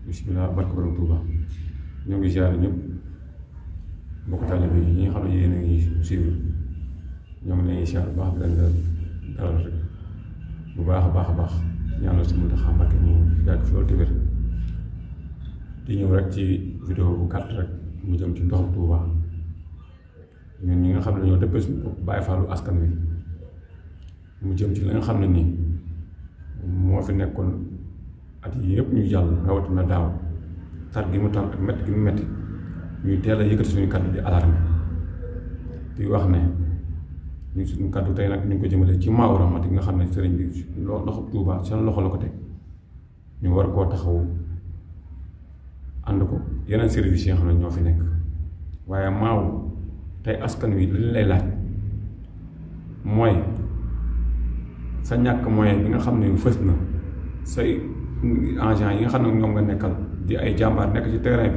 bismillah barke borom Touba ñoo ngi ziar ñëpp mbokk taalibe yi ñi nga xam ne yéen a ngi suivre ñoo ngi leen ziar bu baax di leen dalal rek bu baax a baax ñaanal si Mountakha Mbacké mu yàgg fi loolu te wér di ñëw rek ci vidéo bu gàtt rek mu jëm ci ndoxum Touba ñun ñi nga xam ne dañoo dëppee suñu bopp bàyyi faalu askan wi mu jëm ci li nga xam ne nii moo fi nekkoon at yi yëpp ñuy jàll rawatina daaw tar gi mu tar ak métti gi mu métti ñuy teel a yëkkati suñu kàddu di alarme di wax ne ñu suñu kàddu tey nag ñu ngi ko jëmale ci Maawu Rahmati nga xam ne sëriñ bi ndoxum Touba seen loxo la ko teg ñu war koo taxawu ànd ko yeneen services yi nga xam ne ñoo fi nekk waaye Maawu tey askan wi li lay laaj mooy sa ñàkk moyen bi nga xam ne fës na say agent yi nga xam ne ñoom nga nekkal di ay jàmbaar nekk ci terrain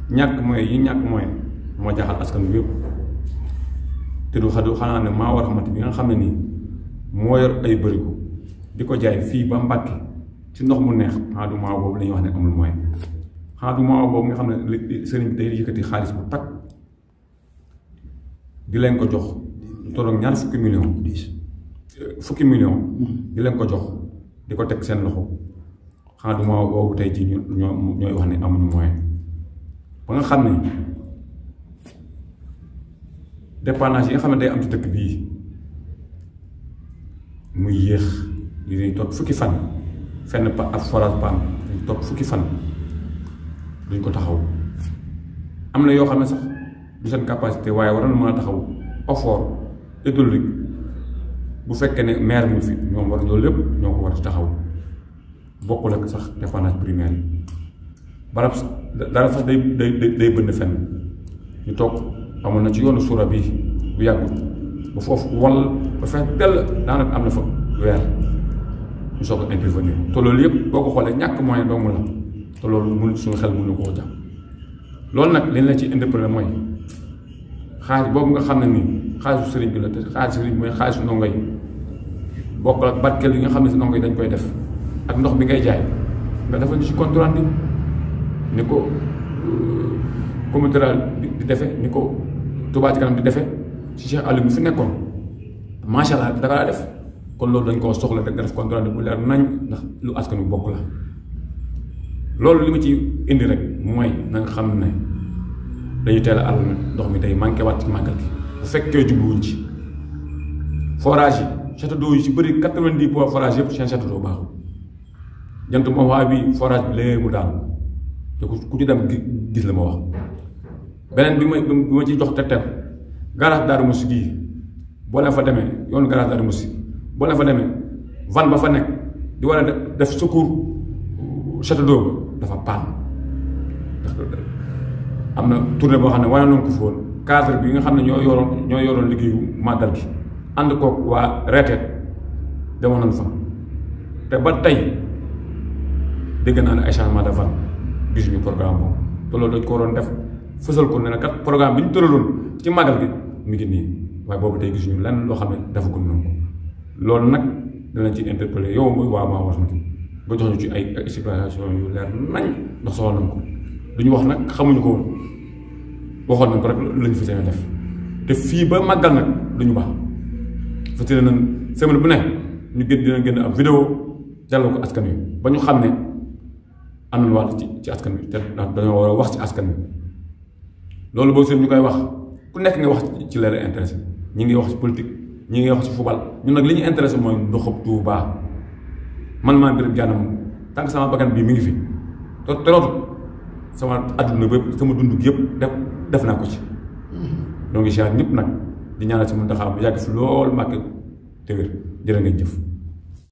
bi ñàkk moyen yi ñàkk moyen moo jaaxal askan wi yëpp te du xanaa ne Maawu Rahmati bi nga xam ne nii moo yor ay bërigo di ko jaay fii ba Mbàkke ci ndox mu neex xanaa du Maawu boobu la ñuy wax ne amul moyen xanaa du Maawu boobu nga xam ne sëriñ bi day yëkkati xaalis bu takk di leen ko jox lu tolloog ñaar fukki million di leen ko jox di ko teg seen loxo xanaa du Maawu boobu tey jii ñooy wax ne amuñu moyen ba nga xam ne dépendance yi nga xam ne day am ci dëkk bii muy yéex yi dañ toog fukki fan fenn ak forage pan dañ toog fukki fan duñ ko taxaw am na yoo xam ne sax du seen capacité waaye war na mën a taxaw effort hydraulique bu fekkee ne maire mu fi ñoom war loolu lépp ñoo ko war a taxaw bokkul ak sax dépendance primaire yi barab dara sax day bënn fenn ñu toog amoon na ci yoonu suura bi bu yàggul ba foofu wal ba fex dell daanaka am na fa weer ñu soog a intervenir te loolu yëpp boo ko xoolee ñàkk moyen doomu la te loolu mun suñu xel mënu koo jàpp loolu nag liñ la ci interpellé mooy xaalis boobu nga xam ne nii xaalisu sëriñ bi la te xaalisu sëriñ bi mooy xaalisu ndongo yi bokk ak barkeel yi nga xam ne si ndongo yi dañ koy def ak ndox bi ngay jaay nga defal ñu ci compte rendu ni ko comité di defe ni ko Touba Ca Kanam di defe ci Cheikh Aliou bi fi nekkoon macha allah dafa laa def kon loolu dañ koo soxla rek nga def compte rendu bu leer nañ ndax lu askan wi bokk la loolu li ma ci indi rek mooy na nga xam ne dañu teel a àll ndox mi day manqué waat ci màggal gi bu fekkee jubluwuñ ci forage yi château d'eau yi ci bëri 90% forage yëpp seen château d'eau baaxul jant moo waa bi forage bi léegi mu daal te ku ci dem gis la ma wax beneen bi ma ci jox tegtal garage Darou Moussi gii boo leen fa demee yoonu garage Darou Moussi boo leen fa demee van ba fa nekk di war a def secours château d'eau dafa paan am na tournée boo xam ne wane nañ ko foon cadre bi nga xam ne ñoo yoroon liggéeyu màggal gi ànd koog waa reeteet demoon nañ fa te ba tey dégg naa ne ay changement de van gisuñu programme boobu te loolu dañ ko waroon def fësal ko ne kat programme bi ñu tëraloon ci màggal gi mi ngi nii waaye boobu tey gisuñu lenn loo xam ne dafa ko noonu loolu nag danañ ci interpellé yow muy waa Maawu Rahmati ba jox ñu ci ay explication yu leer nañ ndax soxla nañ ko duñu wax nag xamuñu ko woon waxoon nañ ko rek lañu fi seen def te fii ba màggal nag duñu baax fëtale nañ semaine bu ne ñu dina génn ab vidéo jàlloo ko askan wi ba ñu xam ne am nañu wàll ci askan wi te dañoo war a wax ci askan wi loolu boo seen ñu koy wax ku nekk nga wax ci leer intéressé ñi ngi wax ci politique ñi ngi wax ci football ñun nag li ñu intéressé mooy ndoxub Touba man maa Birame Diana moom tant que sama bakkan bii mi ngi fi te terootu sama adduna bépp sama dund gi yëpp def naa ko ci ñoo ngi siyaar ñëpp nag di ñaanal si Mountakha bu yàgg fi loolu Mbàkke te wér jërë ngeen jëf